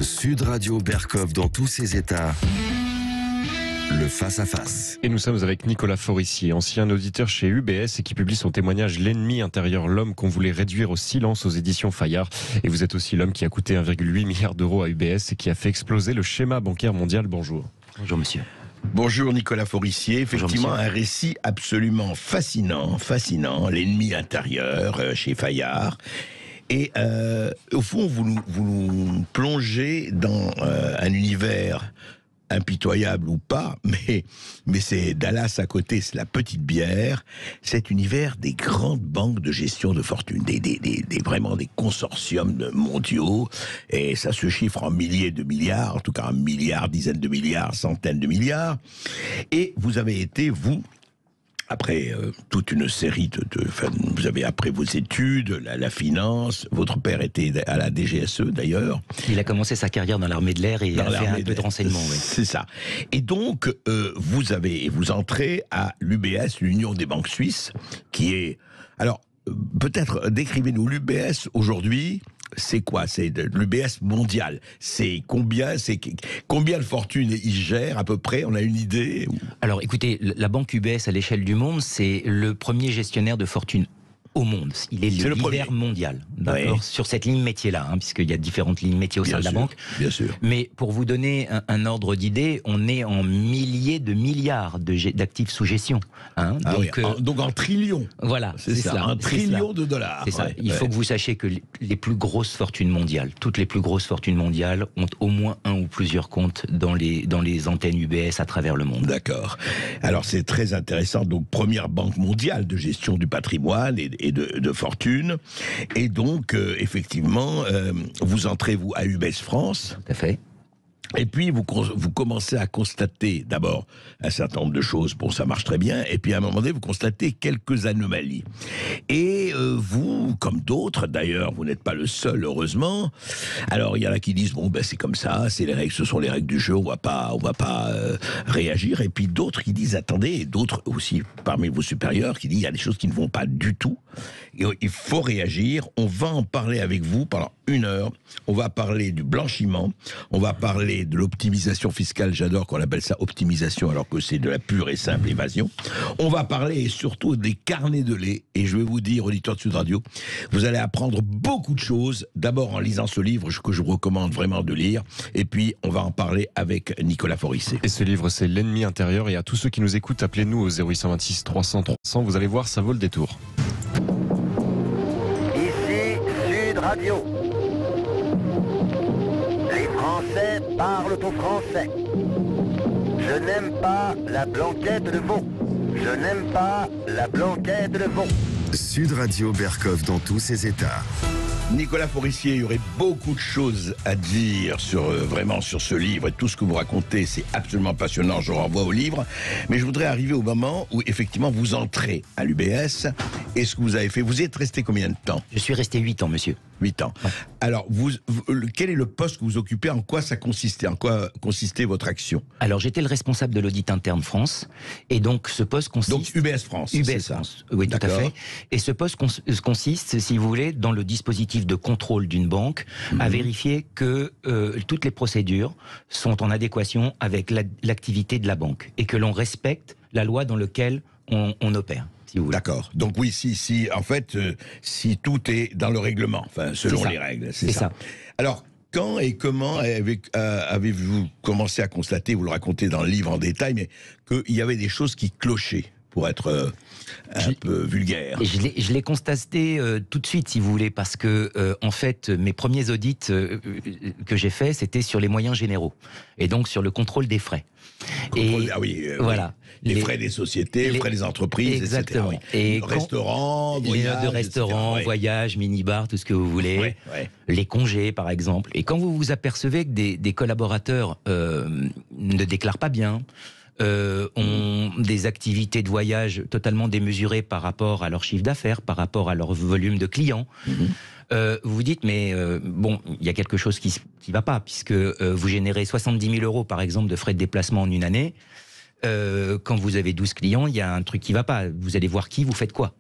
Sud Radio Berkov dans tous ses états. Le face-à-face. Et nous sommes avec Nicolas Forissier, ancien auditeur chez UBS et qui publie son témoignage L'ennemi intérieur, l'homme qu'on voulait réduire au silence aux éditions Fayard. Et vous êtes aussi l'homme qui a coûté 1,8 milliard d'euros à UBS et qui a fait exploser le schéma bancaire mondial. Bonjour. Bonjour monsieur. Bonjour Nicolas Forissier, effectivement Bonjour, un récit absolument fascinant, l'ennemi intérieur chez Fayard. Et au fond, vous nous plongez dans un univers impitoyable ou pas, mais c'est Dallas à côté, c'est la petite bière, cet univers des grandes banques de gestion de fortune, vraiment des consortiums mondiaux, et ça se chiffre en milliers de milliards, en tout cas en milliards, dizaines de milliards, centaines de milliards, et vous avez été, vous, après toute une série vous avez après vos études, la finance, votre père était à la DGSE d'ailleurs. Il a commencé sa carrière dans l'armée de l'air et il a fait un peu de renseignement. Oui. C'est ça. Et donc, vous entrez à l'UBS, l'Union des banques suisses, qui est... Alors, peut-être décrivez-nous l'UBS aujourd'hui. C'est quoi? C'est l'UBS mondial. C'est combien de fortunes il gère à peu près? On a une idée? Alors écoutez, la banque UBS à l'échelle du monde, c'est le premier gestionnaire de fortune au monde. Il est le leader mondial, d'accord, oui. Sur cette ligne métier-là, puisqu'il y a différentes lignes métiers au sein de la banque. Bien sûr. Mais pour vous donner un ordre d'idée, on est en milliers de milliards d'actifs sous gestion. Donc en trillions. Voilà, c'est ça. Un trillion de dollars. C'est ça. Il faut que vous sachiez que les plus grosses fortunes mondiales, toutes les plus grosses fortunes mondiales, ont au moins un ou plusieurs comptes dans les antennes UBS à travers le monde. D'accord. Alors c'est très intéressant. Donc première banque mondiale de gestion du patrimoine et de fortune. Et donc, effectivement, vous entrez, vous, à UBS France. Tout à fait. Et puis, vous commencez à constater, d'abord, un certain nombre de choses, bon, ça marche très bien, et puis à un moment donné, vous constatez quelques anomalies. Et vous, comme d'autres, d'ailleurs, vous n'êtes pas le seul, heureusement. Alors, il y en a qui disent, bon, ben, c'est comme ça, c'est les règles, ce sont les règles du jeu, on va pas réagir. Et puis d'autres qui disent, attendez, et d'autres aussi, parmi vos supérieurs, qui disent, il y a des choses qui ne vont pas du tout. Et il faut réagir, on va en parler avec vous pendant 1 heure, on va parler du blanchiment, on va parler de l'optimisation fiscale, j'adore qu'on appelle ça optimisation alors que c'est de la pure et simple évasion. On va parler surtout des carnets de lait, et je vais vous dire, auditeurs de Sud Radio, vous allez apprendre beaucoup de choses, d'abord en lisant ce livre que je vous recommande vraiment de lire, et puis on va en parler avec Nicolas Forissier. Et ce livre, c'est L'ennemi intérieur, et à tous ceux qui nous écoutent, appelez-nous au 0826 300 300, vous allez voir, ça vaut le détour. Ici Sud Radio. Les Français parlent au français. Je n'aime pas la blanquette de veau. Je n'aime pas la blanquette de veau. Sud Radio Berkov dans tous ses états. Nicolas Forissier, il y aurait beaucoup de choses à dire vraiment sur ce livre, et tout ce que vous racontez, c'est absolument passionnant, je renvoie au livre. Mais je voudrais arriver au moment où, effectivement, vous entrez à l'UBS. Et ce que vous avez fait, vous y êtes resté combien de temps? Je suis resté 8 ans, monsieur. 8 ans. Ouais. Alors, quel est le poste que vous occupez? En quoi ça consistait? En quoi consistait votre action? Alors, j'étais le responsable de l'audit interne France. Et donc, ce poste consiste... Donc, UBS France, UBS c'est ça? France, oui, tout à fait. Et ce poste consiste, si vous voulez, dans le dispositif de contrôle d'une banque, à vérifier que toutes les procédures sont en adéquation avec l'activité de la banque et que l'on respecte la loi dans laquelle on opère. Si d'accord. Donc oui, si en fait, si tout est dans le règlement, enfin selon les règles, c'est ça. Alors, quand et comment avez-vous commencé à constater, vous le racontez dans le livre en détail, mais qu'il y avait des choses qui clochaient, pour être un peu vulgaire? Je l'ai constaté tout de suite, si vous voulez, parce que, en fait, mes premiers audits que j'ai faits, c'était sur les moyens généraux, et donc sur le contrôle des frais. Voilà. Les frais des sociétés, les frais des entreprises, exactement. etc. Oui. Et restaurants, les notes de restaurant, voyages, mini-bars, tout ce que vous voulez. Les congés, par exemple. Et quand vous vous apercevez que des collaborateurs ne déclarent pas bien, ont des activités de voyage totalement démesurées par rapport à leur chiffre d'affaires, par rapport à leur volume de clients. Vous vous dites, mais bon, il y a quelque chose qui va pas, puisque vous générez 70 000 euros, par exemple, de frais de déplacement en une année. Quand vous avez 12 clients, il y a un truc qui va pas. Vous allez voir qui, vous faites quoi.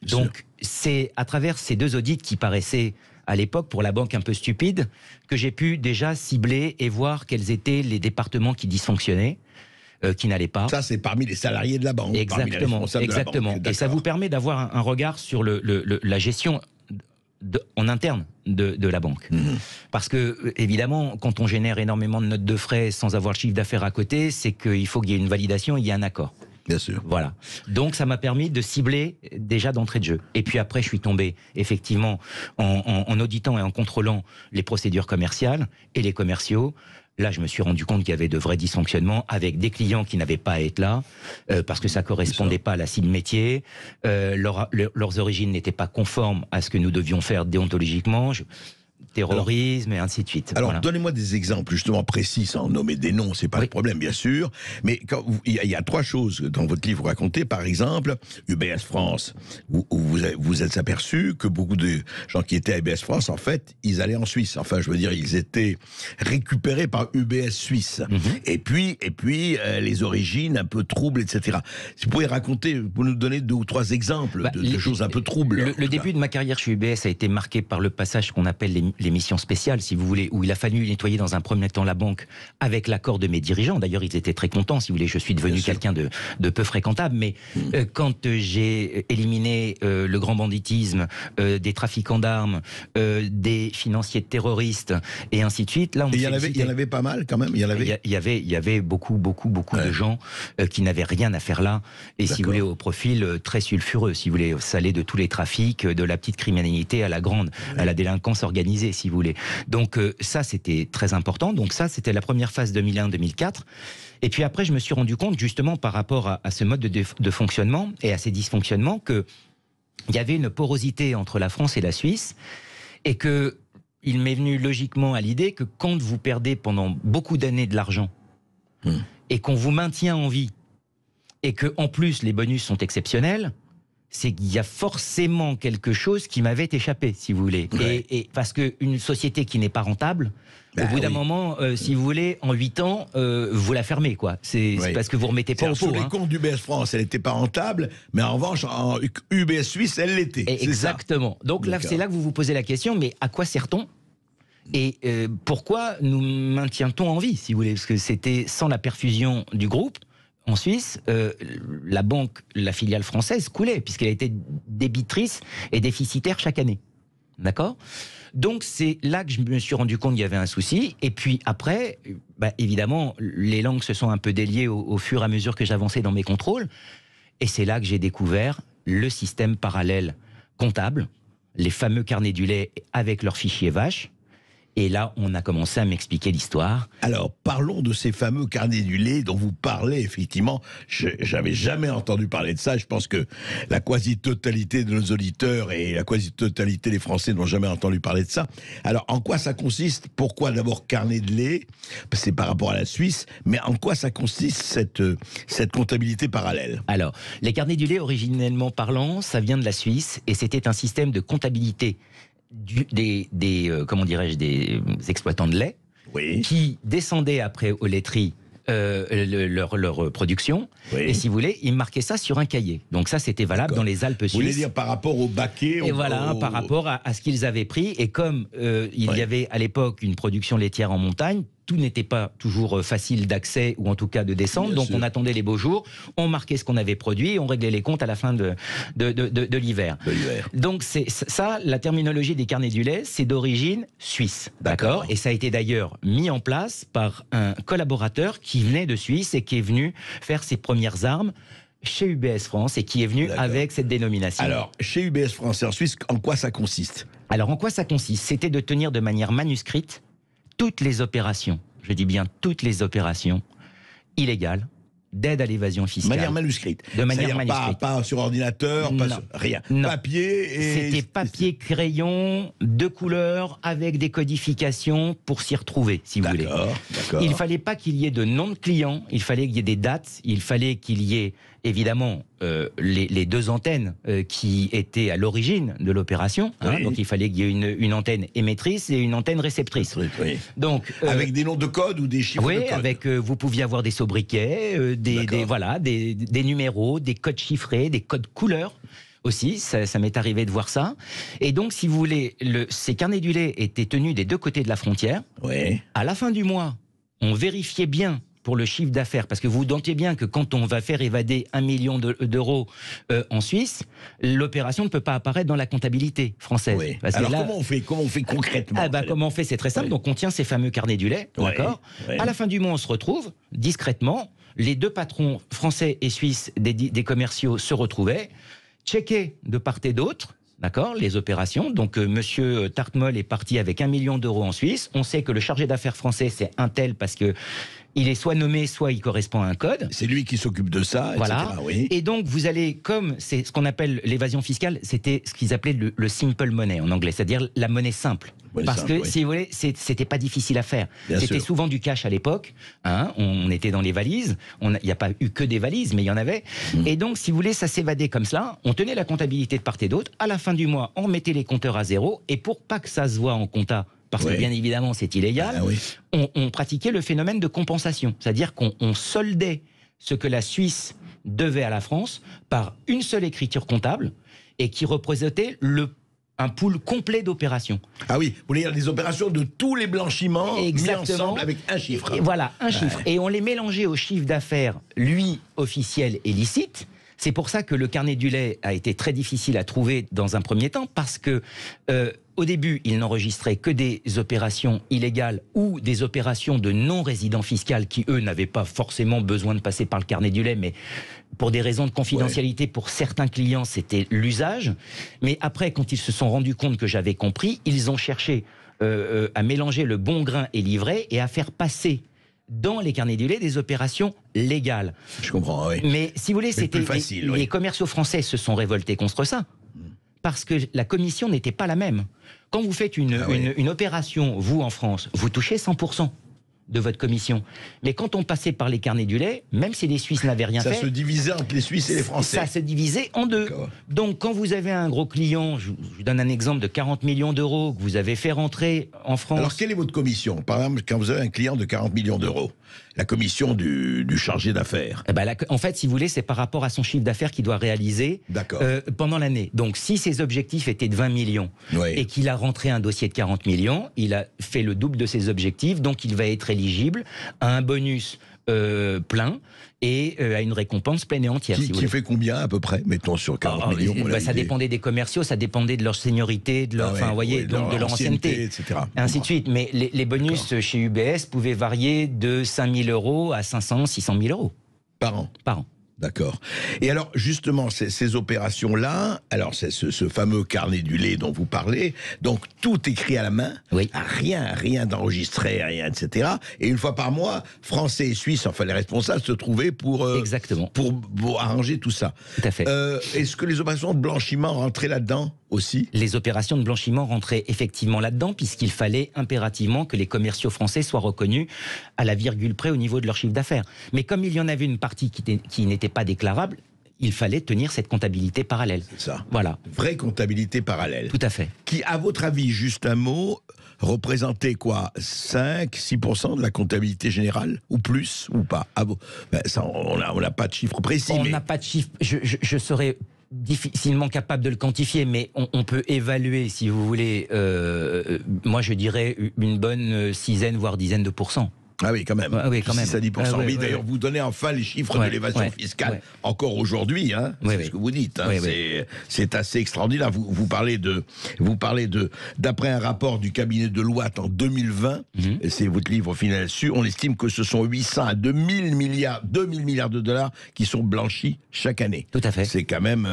Donc, c'est à travers ces deux audits qui paraissaient à l'époque, pour la banque un peu stupide, que j'ai pu déjà cibler et voir quels étaient les départements qui dysfonctionnaient, qui n'allaient pas. Ça, c'est parmi les salariés de la banque. Exactement, exactement. Et ça vous permet d'avoir un regard sur la gestion en interne de la banque. Parce que, évidemment, quand on génère énormément de notes de frais sans avoir le chiffre d'affaires à côté, c'est qu'il faut qu'il y ait une validation, il y a un accord. Bien sûr. Voilà. Donc ça m'a permis de cibler déjà d'entrée de jeu. Et puis après, je suis tombé effectivement en auditant et en contrôlant les procédures commerciales et les commerciaux. Là, je me suis rendu compte qu'il y avait de vrais dysfonctionnements avec des clients qui n'avaient pas à être là parce que ça correspondait pas à la cible métier. Leurs origines n'étaient pas conformes à ce que nous devions faire déontologiquement. Terrorisme et ainsi de suite. Alors, voilà. Donnez-moi des exemples justement précis, sans nommer des noms, c'est pas le problème, bien sûr. Mais il y a 3 choses dans votre livre, vous racontez. Par exemple, UBS France, où vous êtes aperçu que beaucoup de gens qui étaient à UBS France, en fait, ils allaient en Suisse. Enfin, je veux dire, ils étaient récupérés par UBS Suisse. Et puis, les origines un peu troubles, etc. Si vous pouvez raconter, vous nous donner 2 ou 3 exemples de choses un peu troubles. Le début de ma carrière chez UBS a été marqué par le passage qu'on appelle les missions spéciales, si vous voulez, où il a fallu nettoyer dans un premier temps la banque avec l'accord de mes dirigeants. D'ailleurs, ils étaient très contents, si vous voulez. Je suis devenu quelqu'un de peu fréquentable, mais quand j'ai éliminé le grand banditisme, des trafiquants d'armes, des financiers terroristes, et ainsi de suite, là, on il y en avait pas mal, quand même. Il y avait beaucoup de gens qui n'avaient rien à faire là, et si vous voulez, au profil très sulfureux, si vous voulez, ça allait de tous les trafics, de la petite criminalité à la grande, à la délinquance organisée, si vous voulez. Donc ça, c'était très important. Donc ça, c'était la première phase 2001-2004. Et puis après, je me suis rendu compte, justement, par rapport à ce mode de fonctionnement et à ces dysfonctionnements, qu'il y avait une porosité entre la France et la Suisse, et que il m'est venu logiquement à l'idée que quand vous perdez pendant beaucoup d'années de l'argent, et qu'on vous maintient en vie, et que en plus les bonus sont exceptionnels, c'est qu'il y a forcément quelque chose qui m'avait échappé, si vous voulez. Ouais. Et parce qu'une société qui n'est pas rentable, au bout d'un moment, si vous voulez, en 8 ans, vous la fermez, quoi. C'est parce que vous remettez pas au pot. Sur les comptes d'UBS France, elle n'était pas rentable, mais en revanche, en UBS Suisse, elle l'était. Exactement. Donc là, c'est là que vous vous posez la question, mais à quoi sert-on ? Et pourquoi nous maintient-on en vie, si vous voulez ? Parce que c'était sans la perfusion du groupe. En Suisse, la banque, la filiale française coulait, puisqu'elle a été débitrice et déficitaire chaque année. D'accord ? Donc c'est là que je me suis rendu compte qu'il y avait un souci. Et puis après, évidemment, les langues se sont un peu déliées au fur et à mesure que j'avançais dans mes contrôles. Et c'est là que j'ai découvert le système parallèle comptable, les fameux carnets du lait avec leurs fichiers vaches. Et là, on a commencé à m'expliquer l'histoire. Alors, parlons de ces fameux carnets du lait dont vous parlez, effectivement. J'avais jamais entendu parler de ça. Je pense que la quasi-totalité de nos auditeurs et la quasi-totalité des Français n'ont jamais entendu parler de ça. Alors, en quoi ça consiste ? Pourquoi d'abord carnet de lait ? C'est par rapport à la Suisse, mais en quoi ça consiste cette comptabilité parallèle ? Alors, les carnets du lait, originellement parlant, ça vient de la Suisse et c'était un système de comptabilité des exploitants de lait qui descendaient après aux laiteries leur production. Et si vous voulez, ils marquaient ça sur un cahier. Donc ça, c'était valable dans les Alpes suisses. Vous voulez dire par rapport au baquet Et voilà, par rapport à ce qu'ils avaient pris. Et comme il y avait à l'époque une production laitière en montagne, tout n'était pas toujours facile d'accès ou en tout cas de descente. Bien donc sûr. On attendait les beaux jours, on marquait ce qu'on avait produit, on réglait les comptes à la fin de l'hiver. Donc c'est ça, la terminologie des carnets du lait, c'est d'origine suisse. D'accord. Et ça a été d'ailleurs mis en place par un collaborateur qui venait de Suisse et qui est venu faire ses premières armes chez UBS France et qui est venu avec cette dénomination. Alors, chez UBS France et en Suisse, en quoi ça consiste ? Alors, en quoi ça consiste ? C'était de tenir de manière manuscrite toutes les opérations, je dis bien toutes les opérations illégales d'aide à l'évasion fiscale. De manière manuscrite. De manière manuscrite. Pas sur ordinateur, pas sur rien. Non. Papier et... C'était papier, crayon, de couleur, avec des codifications pour s'y retrouver, si vous voulez. Il ne fallait pas qu'il y ait de nom de client, il fallait qu'il y ait des dates, il fallait qu'il y ait évidemment les 2 antennes qui étaient à l'origine de l'opération. Donc il fallait qu'il y ait une antenne émettrice et une antenne réceptrice. Donc, avec des noms de code ou des chiffres de code. Avec, vous pouviez avoir des sobriquets, des numéros, des codes chiffrés, des codes couleurs. aussi, ça m'est arrivé de voir ça. Et donc, si vous voulez, ces carnets du lait étaient tenus des deux côtés de la frontière. Oui. À la fin du mois, on vérifiait bien pour le chiffre d'affaires, parce que vous vous doutez bien que quand on va faire évader 1 million d'euros en Suisse, l'opération ne peut pas apparaître dans la comptabilité française. Oui. Parce Alors que là, comment on fait concrètement? comment on fait? C'est très simple. Donc on tient ces fameux carnets du lait, d'accord. À la fin du mois, on se retrouve discrètement. Les deux patrons français et suisses des commerciaux se retrouvaient, checkaient de part et d'autre. D'accord, les opérations. Donc, Monsieur Tartmol est parti avec 1 million d'euros en Suisse. On sait que le chargé d'affaires français, c'est un tel parce que il est soit nommé, soit il correspond à un code. C'est lui qui s'occupe de ça, voilà. etc. Oui. Et donc, vous allez, comme c'est ce qu'on appelle l'évasion fiscale, c'était ce qu'ils appelaient le simple money en anglais, c'est-à-dire la monnaie simple. Parce que, si vous voulez, c'était pas difficile à faire. C'était souvent du cash à l'époque. Hein, on était dans les valises. Il n'y a pas eu que des valises, mais il y en avait. Et donc, si vous voulez, ça s'évadait comme cela. On tenait la comptabilité de part et d'autre. À la fin du mois, on mettait les compteurs à zéro. Et pour pas que ça se voit en compta, parce que bien évidemment, c'est illégal, on pratiquait le phénomène de compensation. C'est-à-dire qu'on soldait ce que la Suisse devait à la France par une seule écriture comptable et qui représentait un pool complet d'opérations. Ah oui, vous voulez dire des opérations de tous les blanchiments mis ensemble avec un chiffre. Et voilà, un chiffre. Et on les mélangeait au chiffre d'affaires, lui, officiel et licite. C'est pour ça que le carnet du lait a été très difficile à trouver dans un premier temps, parce que au début, il n'enregistrait que des opérations illégales ou des opérations de non-résidents fiscaux qui, eux, n'avaient pas forcément besoin de passer par le carnet du lait, mais pour des raisons de confidentialité, pour certains clients, c'était l'usage. Mais après, quand ils se sont rendus compte que j'avais compris, ils ont cherché à mélanger le bon grain et l'ivraie et à faire passer dans les carnets du lait des opérations légales. Je comprends, oui. Mais si vous voulez, c'était facile. Les commerciaux français se sont révoltés contre ça, parce que la commission n'était pas la même. Quand vous faites une opération, vous, en France, vous touchez 100% de votre commission. Mais quand on passait par les carnets du lait, même si les Suisses n'avaient rien fait... Ça se divisait entre les Suisses et les Français. Ça se divisait en deux. Donc, quand vous avez un gros client, je vous donne un exemple de 40 millions d'euros que vous avez fait rentrer en France... Alors, quelle est votre commission? Par exemple, quand vous avez un client de 40 millions d'euros, la commission du chargé d'affaires. En fait, si vous voulez, c'est par rapport à son chiffre d'affaires qu'il doit réaliser pendant l'année. Donc, si ses objectifs étaient de 20 millions et qu'il a rentré un dossier de 40 millions, il a fait le double de ses objectifs, donc il va être éligible à un bonus plein et à une récompense pleine et entière. Qui fait combien à peu près, mettons, sur 40 millions? Ça dépendait des commerciaux, ça dépendait de leur seniorité, de leur, de leur ancienneté, etc. Ainsi de suite. Mais les bonus chez UBS pouvaient varier de 5 000 euros à 500, 600 000 euros. Par an? Par an. D'accord. Et alors, justement, ces opérations-là, alors c'est ce fameux carnet du lait dont vous parlez, donc tout écrit à la main, rien d'enregistré, rien, etc. Et une fois par mois, Français et Suisses, enfin les responsables, se trouvaient pour arranger tout ça. Tout à fait. Est-ce que les opérations de blanchiment rentraient là-dedans aussi? Les opérations de blanchiment rentraient effectivement là-dedans, puisqu'il fallait impérativement que les commerciaux français soient reconnus à la virgule près au niveau de leur chiffre d'affaires. Mais comme il y en avait une partie qui n'était pas déclarable, il fallait tenir cette comptabilité parallèle. C'est ça. Voilà. Vraie comptabilité parallèle. Tout à fait. Qui, à votre avis, juste un mot, représentait quoi? 5-6% de la comptabilité générale? Ou plus? Ou pas? Ça, on n'a pas de chiffre précis. On n'a pas de chiffre. Je serais difficilement capable de le quantifier, mais on peut évaluer, si vous voulez, moi je dirais une bonne dizaine, voire dizaine de pourcents. Ah oui, quand même. Oui, quand même. 6 à 10%. Oui, d'ailleurs, vous donnez enfin les chiffres de l'évasion fiscale encore aujourd'hui. Hein, c'est ce que vous dites. Hein, c'est assez extraordinaire. Vous parlez d'après un rapport du cabinet de Deloitte en 2020, et c'est votre livre final dessus, on estime que ce sont 800 à 2000 milliards de dollars qui sont blanchis chaque année. Tout à fait. C'est quand même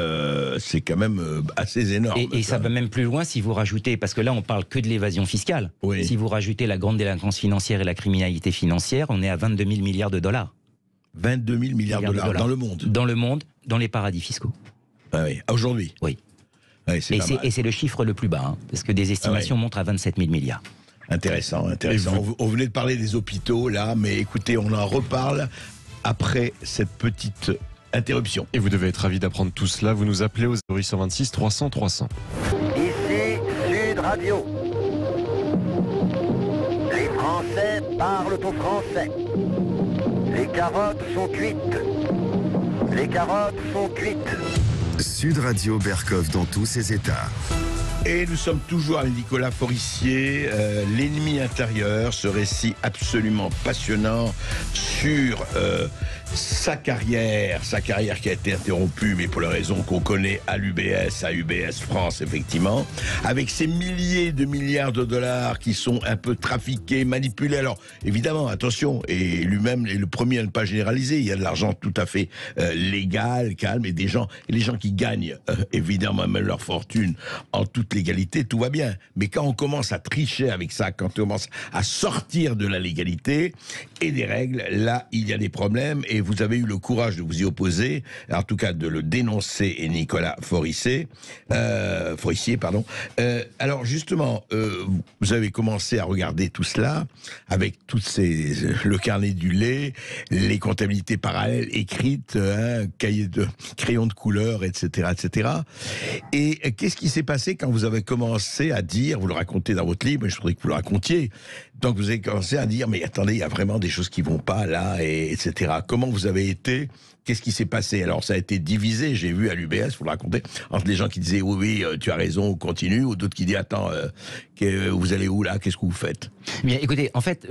assez énorme. Et ça va même plus loin si vous rajoutez, parce que là on parle que de l'évasion fiscale. Si vous rajoutez la grande délinquance financière et la criminalité financière, on est à 22 000 milliards de dollars. 22 000 milliards de dollars dans le monde? Dans le monde, dans les paradis fiscaux. Ah oui, aujourd'hui? Oui. Ah oui, et c'est le chiffre le plus bas, hein, parce que des estimations montrent à 27 000 milliards. Intéressant. On venait de parler des hôpitaux, là, mais écoutez, on en reparle après cette petite interruption. Et vous devez être ravis d'apprendre tout cela. Vous nous appelez au 0826 300 300. Ici Sud Radio. Les Français parlent au français. Les carottes sont cuites. Les carottes sont cuites. Sud Radio Berkov dans tous ses états. Et nous sommes toujours avec Nicolas Forissier, l'ennemi intérieur, ce récit absolument passionnant sur sa carrière qui a été interrompue, mais pour la raison qu'on connaît à UBS France, effectivement, avec ces milliers de milliards de dollars qui sont un peu trafiqués, manipulés. Alors, évidemment, attention, et lui-même est le premier à ne pas généraliser, il y a de l'argent tout à fait légal, calme, et les gens qui gagnent, évidemment, même leur fortune en toute légalité, tout va bien. Mais quand on commence à tricher avec ça, quand on commence à sortir de la légalité et des règles, là, il y a des problèmes, et vous avez eu le courage de vous y opposer, en tout cas de le dénoncer, et Nicolas Forissier, alors justement, vous avez commencé à regarder tout cela, avec le carnet du lait, les comptabilités parallèles écrites, crayons de couleur, etc., etc. Et qu'est-ce qui s'est passé quand vous avez commencé à dire, vous le racontez dans votre livre, mais je voudrais que vous le racontiez, donc vous avez commencé à dire, mais attendez, il y a vraiment des choses qui vont pas là, etc. Comment vous avez été? Qu'est-ce qui s'est passé? Alors ça a été divisé, j'ai vu à l'UBS, vous le racontez, entre les gens qui disaient oui, tu as raison, continue, ou d'autres qui disaient attends, vous allez où là? Qu'est-ce que vous faites? Bien, écoutez, en fait,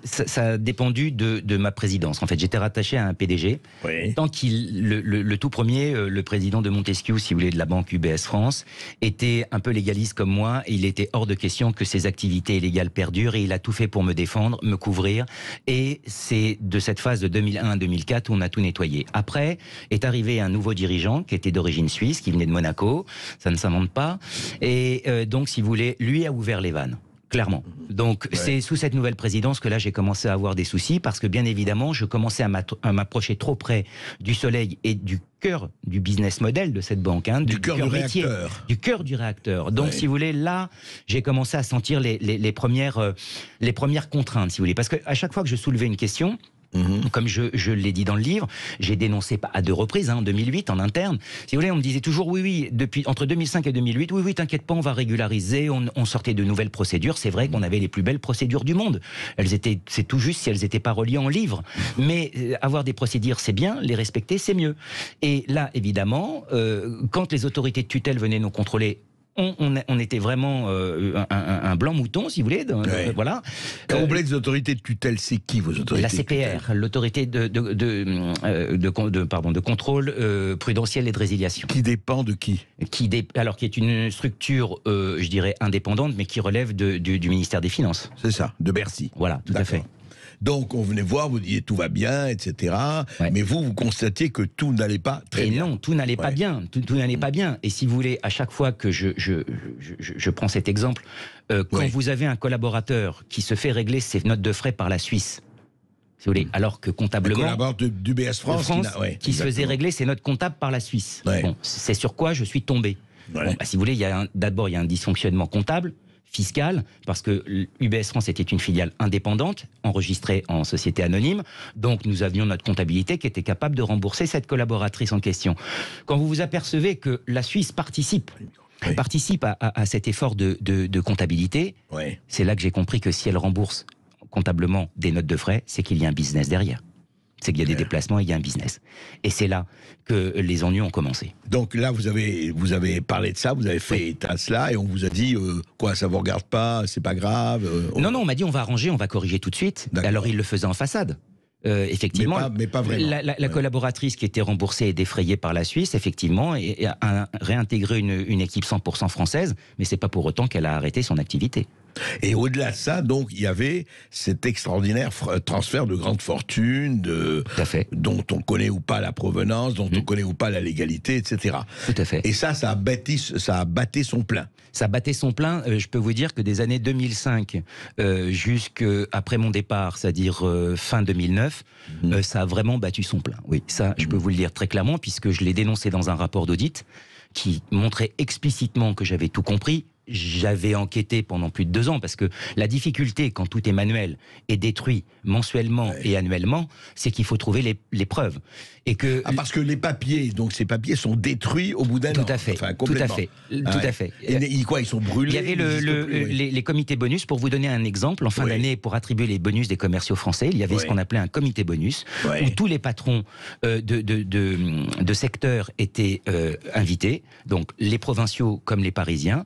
ça a dépendu de ma présidence. En fait, j'étais rattaché à un PDG. Oui. Tant le tout premier, le président de Montesquieu, si vous voulez, de la banque UBS France, était un peu légaliste comme moi, et il était hors de question que ses activités illégales perdurent, et il a tout fait pour me défendre, me couvrir, et c'est de cette phase de 2001 à 2004 où on a tout nettoyé. Après est arrivé un nouveau dirigeant qui était d'origine suisse, qui venait de Monaco, ça ne s'invente pas, et donc, si vous voulez, lui a ouvert les vannes. Clairement. Donc, c'est sous cette nouvelle présidence que là, j'ai commencé à avoir des soucis, parce que bien évidemment, je commençais à m'approcher trop près du soleil et du cœur du business model de cette banque, du cœur du métier, réacteur. du cœur du réacteur. Donc, si vous voulez, là, j'ai commencé à sentir les premières contraintes, si vous voulez, parce qu'à chaque fois que je soulevais une question, comme je l'ai dit dans le livre, j'ai dénoncé à 2 reprises, en 2008, en interne. Si vous voulez, on me disait toujours, oui, entre 2005 et 2008, oui, t'inquiète pas, on va régulariser, on sortait de nouvelles procédures. C'est vrai qu'on avait les plus belles procédures du monde. C'est tout juste si elles n'étaient pas reliées en livre. Mais avoir des procédures, c'est bien, les respecter, c'est mieux. Et là, évidemment, quand les autorités de tutelle venaient nous contrôler, on était vraiment un blanc mouton, si vous voulez. Voilà. Quand vous parlez des autorités de tutelle, c'est qui vos autorités? La CPR, l'autorité de contrôle prudentiel et de résiliation. Qui dépend de qui? Qui est une structure, je dirais, indépendante, mais qui relève du ministère des Finances. C'est ça, de Bercy. Voilà, tout à fait. Donc, on venait voir, vous disiez tout va bien, etc. Ouais. Mais vous constatiez que tout n'allait pas très bien. Et non, tout n'allait pas bien. Tout n'allait pas bien. Et si vous voulez, à chaque fois que je prends cet exemple, quand vous avez un collaborateur qui se fait régler ses notes de frais par la Suisse, si vous voulez, alors que comptablement, un collaborateur d'UBS France qui se faisait régler ses notes comptables par la Suisse. Bon, c'est sur quoi je suis tombé. Bon, si vous voulez, d'abord, il y a un dysfonctionnement comptable, fiscal, parce que UBS France était une filiale indépendante, enregistrée en société anonyme, donc nous avions notre comptabilité qui était capable de rembourser cette collaboratrice en question. Quand vous vous apercevez que la Suisse participe à cet effort de comptabilité, c'est là que j'ai compris que si elle rembourse comptablement des notes de frais, c'est qu'il y a un business derrière. C'est qu'il y a des déplacements et il y a un business. Et c'est là que les ennuis ont commencé. Donc là, vous avez parlé de ça, vous avez fait état de cela, et on vous a dit, ça vous regarde pas, c'est pas grave Non, on m'a dit, on va arranger, on va corriger tout de suite. Alors, il le faisait en façade. Effectivement, mais pas vraiment. La collaboratrice qui était remboursée et défrayée par la Suisse, effectivement, a réintégré une équipe 100% française, mais c'est pas pour autant qu'elle a arrêté son activité. Et au-delà de ça, donc, il y avait cet extraordinaire transfert de grandes fortunes, dont on connaît ou pas la provenance, dont on connaît ou pas la légalité, etc. Tout à fait. Et ça a batté son plein. Ça battait son plein. Je peux vous dire que des années 2005 jusqu'après mon départ, c'est-à-dire fin 2009, ça a vraiment battu son plein. Oui, ça, je peux vous le dire très clairement, puisque je l'ai dénoncé dans un rapport d'audit qui montrait explicitement que j'avais tout compris, j'avais enquêté pendant plus de 2 ans, parce que la difficulté, quand tout est manuel et détruit mensuellement et annuellement, c'est qu'il faut trouver les preuves. Et que parce que les papiers, donc ces papiers sont détruits au bout d'un an. Tout à fait. Enfin, tout à fait. Tout à fait. Quoi, ils sont brûlés? Il y avait les comités bonus. Pour vous donner un exemple, en fin d'année, pour attribuer les bonus des commerciaux français, il y avait ce qu'on appelait un comité bonus, où tous les patrons de secteurs étaient invités, donc les provinciaux comme les parisiens,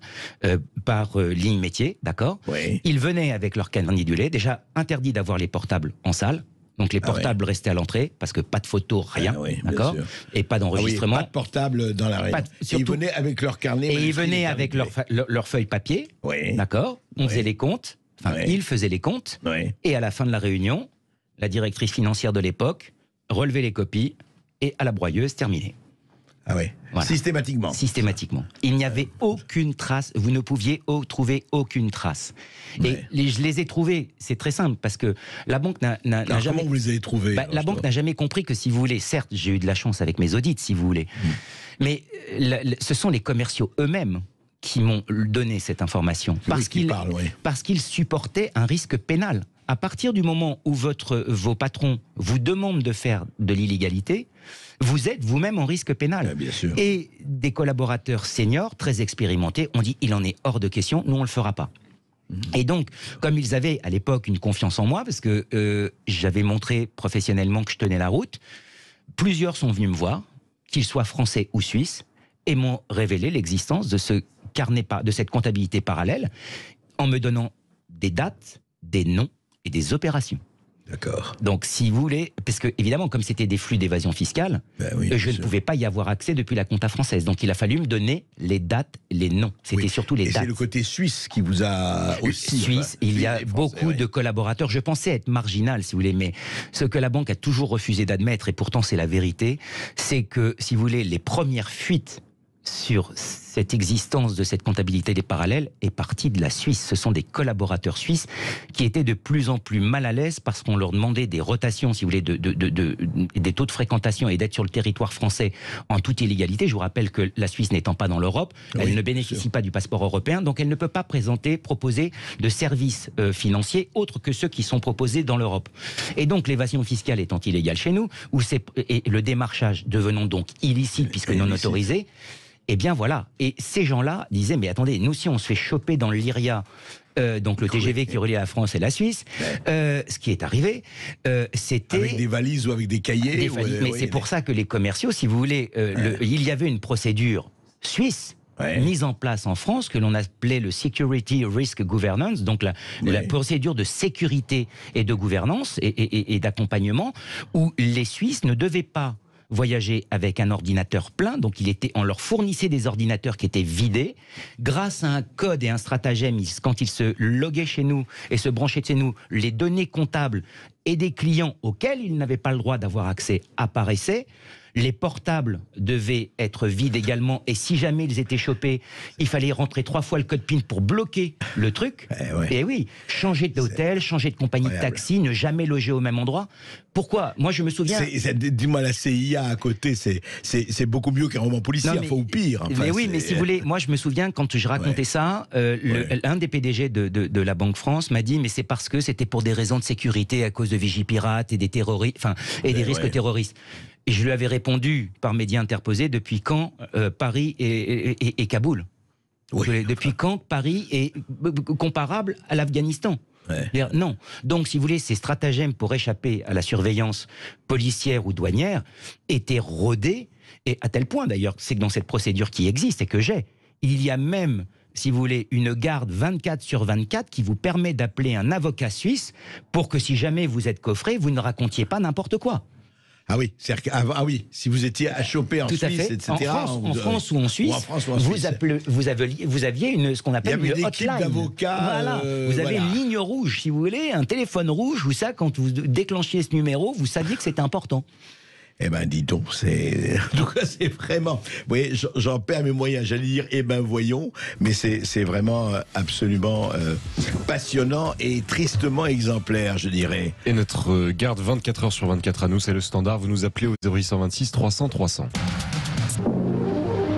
par ligne métier, d'accord. Ils venaient avec leur canidulé, déjà interdit d'avoir les portables en salle. Donc les portables restaient à l'entrée, parce que pas de photos, rien, d'accord, et pas d'enregistrement. Pas de portable dans la réunion. Ils venaient avec leur carnet. Et ils venaient avec leur feuille papier, d'accord. On faisait les comptes, ils faisaient les comptes, et à la fin de la réunion, la directrice financière de l'époque relevait les copies, et à la broyeuse, terminé. Ah ouais. Voilà. Systématiquement. Systématiquement. Il n'y avait aucune trace. Vous ne pouviez trouver aucune trace. Et je les ai trouvés. C'est très simple, parce que la banque n'a jamais. Comment vous les avez trouvés? La banque n'a jamais compris que, si vous voulez, certes, j'ai eu de la chance avec mes audits, si vous voulez, mais ce sont les commerciaux eux-mêmes qui m'ont donné cette information, parce qu'ils supportaient un risque pénal. À partir du moment où vos patrons vous demandent de faire de l'illégalité, vous êtes vous-même en risque pénal. Bien sûr. Et des collaborateurs seniors, très expérimentés, ont dit, il en est hors de question, nous on ne le fera pas. Et donc, comme ils avaient à l'époque une confiance en moi, parce que j'avais montré professionnellement que je tenais la route, plusieurs sont venus me voir, qu'ils soient français ou suisses, et m'ont révélé l'existence de ce carnet, de cette comptabilité parallèle, en me donnant des dates, des noms et des opérations. D'accord. Donc, si vous voulez, parce que évidemment, comme c'était des flux d'évasion fiscale, je ne pouvais pas y avoir accès depuis la compta française. Donc, il a fallu me donner les dates, les noms. C'était surtout les dates. C'est le côté suisse qui vous a aussi. Suisse, il y a beaucoup de collaborateurs. Je pensais être marginal, si vous voulez, mais ce que la banque a toujours refusé d'admettre, et pourtant c'est la vérité, c'est que, si vous voulez, les premières fuites sur cette existence de cette comptabilité des parallèles est partie de la Suisse. Ce sont des collaborateurs suisses qui étaient de plus en plus mal à l'aise, parce qu'on leur demandait des rotations, si vous voulez, des taux de fréquentation, et d'être sur le territoire français en toute illégalité. Je vous rappelle que la Suisse n'étant pas dans l'Europe, elle ne bénéficie pas du passeport européen, donc elle ne peut pas proposer de services financiers autres que ceux qui sont proposés dans l'Europe. Et donc l'évasion fiscale étant illégale chez nous, et le démarchage devenant donc illicite puisque non autorisé, eh bien voilà, et ces gens-là disaient, mais attendez, nous si on se fait choper dans le Lyria, donc le TGV qui relie la France et la Suisse, ce qui est arrivé, c'était... Avec des valises ou avec des cahiers mais c'est pour ça que les commerciaux, si vous voulez, il y avait une procédure suisse mise en place en France, que l'on appelait le Security Risk Governance, donc la procédure de sécurité et de gouvernance et d'accompagnement, où les Suisses ne devaient pas voyager avec un ordinateur plein, donc on leur fournissait des ordinateurs qui étaient vidés. Grâce à un code et un stratagème, quand ils se loguaient chez nous et se branchaient chez nous, les données comptables et des clients auxquels ils n'avaient pas le droit d'avoir accès apparaissaient. Les portables devaient être vides également, et si jamais ils étaient chopés, il fallait rentrer 3 fois le code PIN pour bloquer le truc. Et oui, changer d'hôtel, changer de compagnie de taxi, ne jamais loger au même endroit. Pourquoi? Moi, je me souviens... Dis-moi, la CIA à côté, c'est beaucoup mieux qu'un roman policier, ou pire. Enfin, mais oui, mais si vous voulez, moi, je me souviens, quand je racontais ça, un des PDG de la Banque France m'a dit, mais c'est parce que c'était pour des raisons de sécurité, à cause de Vigipirate et des terroristes, et des risques terroristes. Et je lui avais répondu par médias interposés, depuis quand Paris et Kaboul? Depuis quand Paris est comparable à l'Afghanistan? Non. Donc, si vous voulez, ces stratagèmes pour échapper à la surveillance policière ou douanière étaient rodés, et à tel point d'ailleurs, c'est que dans cette procédure qui existe et que j'ai, il y a même, si vous voulez, une garde 24/24 qui vous permet d'appeler un avocat suisse pour que, si jamais vous êtes coffré, vous ne racontiez pas n'importe quoi. Ah oui, si vous étiez à choper en Suisse, etc. En France ou en Suisse, vous aviez ce qu'on appelle une hotline d'avocats. Vous avez une ligne rouge, si vous voulez, un téléphone rouge, où ça, quand vous déclenchiez ce numéro, vous saviez que c'était important. Eh ben, dis donc, en tout cas, c'est vraiment... Vous voyez, j'en perds mes moyens, j'allais dire, voyons, mais c'est vraiment absolument passionnant et tristement exemplaire, je dirais. Et notre garde 24 heures sur 24 à nous, c'est le standard. Vous nous appelez au 0826 300 300.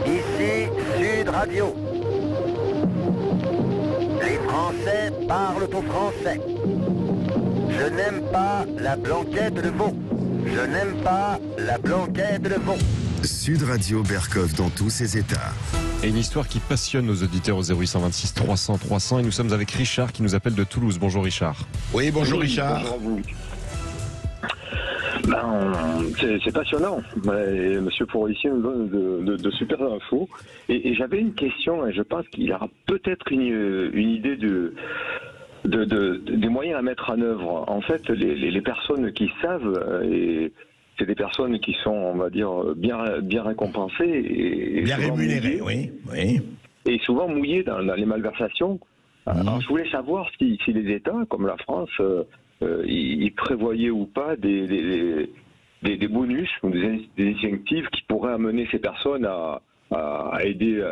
Ici Sud Radio. Français parlent au français. Je n'aime pas la blanquette de veau. Je n'aime pas la blanquette de veau. Sud Radio Berkov dans tous ses états. Et une histoire qui passionne nos auditeurs au 0826 300 300. Et nous sommes avec Richard qui nous appelle de Toulouse. Bonjour Richard. Oui, bonjour Richard. Bonjour à vous. C'est passionnant. Monsieur Forissier nous donne de super infos. Et j'avais une question, et je pense qu'il aura peut-être une idée des moyens à mettre en œuvre. En fait, les personnes qui savent, et c'est des personnes qui sont, on va dire, bien récompensées. Et bien rémunérées, oui. Et souvent mouillées dans les malversations. Alors, je voulais savoir si les États, comme la France, ils prévoyaient ou pas des bonus ou des incentives qui pourraient amener ces personnes à aider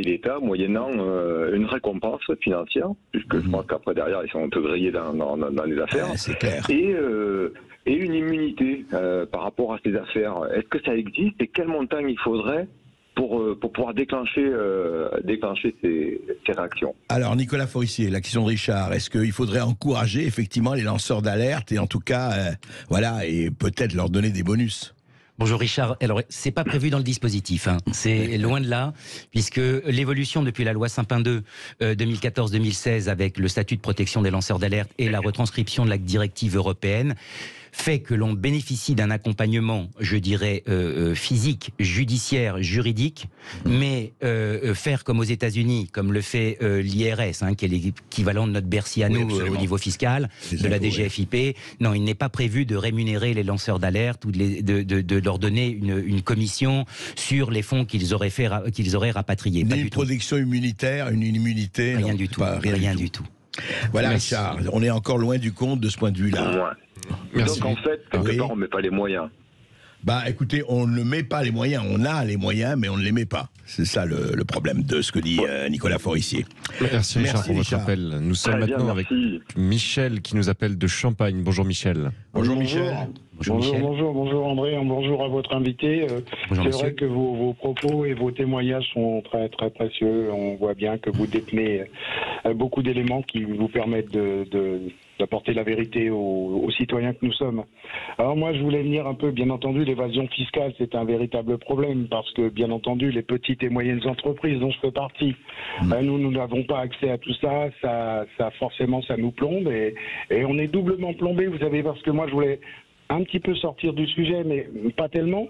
l'État moyennant une récompense financière, puisque je crois qu'après derrière ils sont un peu grillés dans les affaires. C'est clair. Et une immunité par rapport à ces affaires. Est-ce que ça existe et quel montant il faudrait pour pouvoir déclencher ces réactions? Alors Nicolas Forissier, la question de Richard, est-ce qu'il faudrait encourager effectivement les lanceurs d'alerte et en tout cas, et peut-être leur donner des bonus? Bonjour Richard. Alors, c'est pas prévu dans le dispositif, hein. C'est loin de là, puisque l'évolution depuis la loi Sapin 2 2014-2016 avec le statut de protection des lanceurs d'alerte et la retranscription de la directive européenne fait que l'on bénéficie d'un accompagnement, je dirais, physique, judiciaire, juridique, mais faire comme aux États-Unis, comme le fait l'IRS, hein, qui est l'équivalent de notre Bercy à nous au niveau fiscal, de la DGFiP. Non, il n'est pas prévu de rémunérer les lanceurs d'alerte ou de leur donner une commission sur les fonds qu'ils auraient rapatriés. Ni une protection immunitaire, une immunité. Rien du tout. Rien du tout. Voilà, Richard, on est encore loin du compte de ce point de vue-là. Ouais. Merci. Donc en fait, quelque part, on ne met pas les moyens. Bah écoutez, on ne met pas les moyens, on a les moyens, mais on ne les met pas. C'est ça le problème de ce que dit Nicolas Forissier. Merci Richard pour votre appel. Nous sommes maintenant avec Michel qui nous appelle de Champagne. Bonjour Michel. Bonjour Michel. Bonjour André, bonjour à votre invité. C'est vrai que vos propos et vos témoignages sont très très précieux. On voit bien que vous détenez beaucoup d'éléments qui vous permettent d'apporter la vérité aux citoyens que nous sommes. Alors moi je voulais venir un peu, bien entendu, l'évasion fiscale c'est un véritable problème parce que bien entendu les petites et moyennes entreprises dont je fais partie, nous n'avons pas accès à tout ça, ça forcément ça nous plombe et on est doublement plombé, vous savez, parce que moi je voulais un petit peu sortir du sujet, mais pas tellement.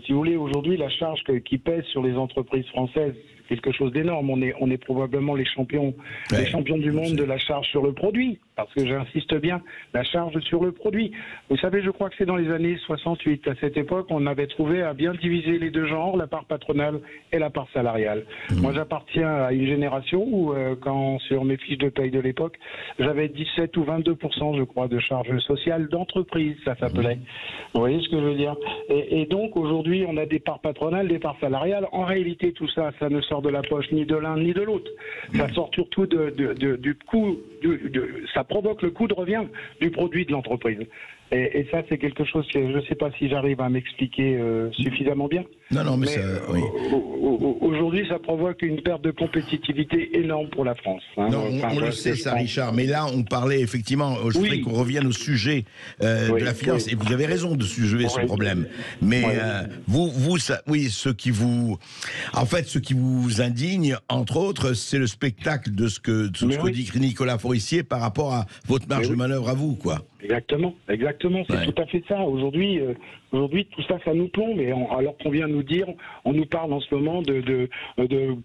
Si vous voulez, aujourd'hui, la charge qui pèse sur les entreprises françaises, c'est quelque chose d'énorme. On est probablement les champions du monde de la charge sur le produit, parce que j'insiste bien, la charge sur le produit. Vous savez, je crois que c'est dans les années 68. À cette époque, on avait trouvé à bien diviser les deux genres, la part patronale et la part salariale. Moi, j'appartiens à une génération où, quand sur mes fiches de paye de l'époque, j'avais 17 ou 22%, je crois, de charges sociales d'entreprise, ça s'appelait. Vous voyez ce que je veux dire? Et donc, aujourd'hui, on a des parts patronales, des parts salariales. En réalité, tout ça, ça ne sort de la poche ni de l'un ni de l'autre. Ça sort surtout du coût, ça provoque le coût de revient du produit de l'entreprise. Et ça, c'est quelque chose que je ne sais pas si j'arrive à m'expliquer suffisamment bien. Non, mais ça, oui. Aujourd'hui, ça provoque une perte de compétitivité énorme pour la France. Hein. Non, on le sait, ça, Richard. Mais là, on parlait effectivement, je voudrais qu'on revienne au sujet de la finance. Et vous avez raison de soulever ce problème. Mais ce qui vous indigne, entre autres, c'est le spectacle de ce que dit Nicolas Forissier par rapport à votre marge de manœuvre à vous, quoi. Exactement, c'est tout à fait ça. Aujourd'hui, tout ça, ça nous plombe. Et alors qu'on vient nous dire, on nous parle en ce moment de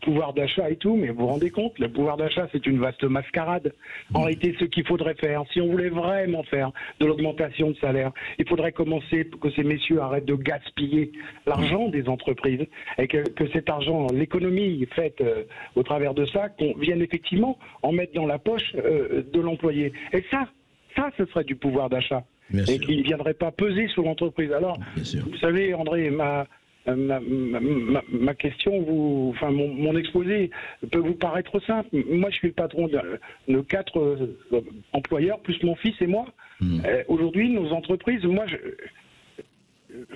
pouvoir d'achat et tout, mais vous vous rendez compte, le pouvoir d'achat, c'est une vaste mascarade. En réalité, ce qu'il faudrait faire, si on voulait vraiment faire de l'augmentation de salaire, il faudrait commencer que ces messieurs arrêtent de gaspiller l'argent des entreprises et que cet argent, l'économie faite au travers de ça, qu'on vienne effectivement en mettre dans la poche de l'employé. Et ça, ce serait du pouvoir d'achat. Et qui ne viendrait pas peser sur l'entreprise. Alors, vous savez, André, ma question, mon exposé peut vous paraître simple. Moi, je suis le patron de 4 employeurs, plus mon fils et moi. Aujourd'hui, nos entreprises, moi,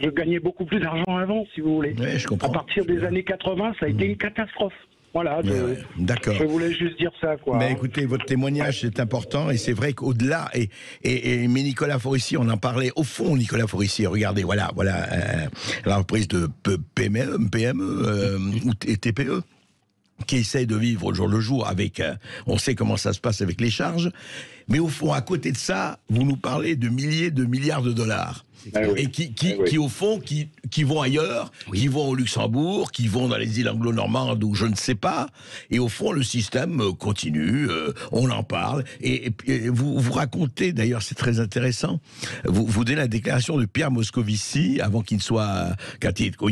je gagnais beaucoup plus d'argent avant, si vous voulez. Ouais, je comprends. À partir des années 80, ça a été une catastrophe. Voilà, d'accord. Je voulais juste dire ça, quoi. Mais écoutez, votre témoignage est important et c'est vrai qu'au-delà, mais Nicolas Forissier, on en parlait, au fond, Nicolas Forissier, regardez, voilà, la reprise de PME ou TPE, qui essaye de vivre au jour le jour avec, on sait comment ça se passe avec les charges, mais au fond, à côté de ça, vous nous parlez de milliers de milliards de dollars. Et qui au fond, qui vont ailleurs, qui vont au Luxembourg, qui vont dans les îles anglo-normandes ou je ne sais pas. Et au fond, le système continue, on en parle. Et vous racontez, d'ailleurs, c'est très intéressant, vous donnez la déclaration de Pierre Moscovici, avant qu'il ne soit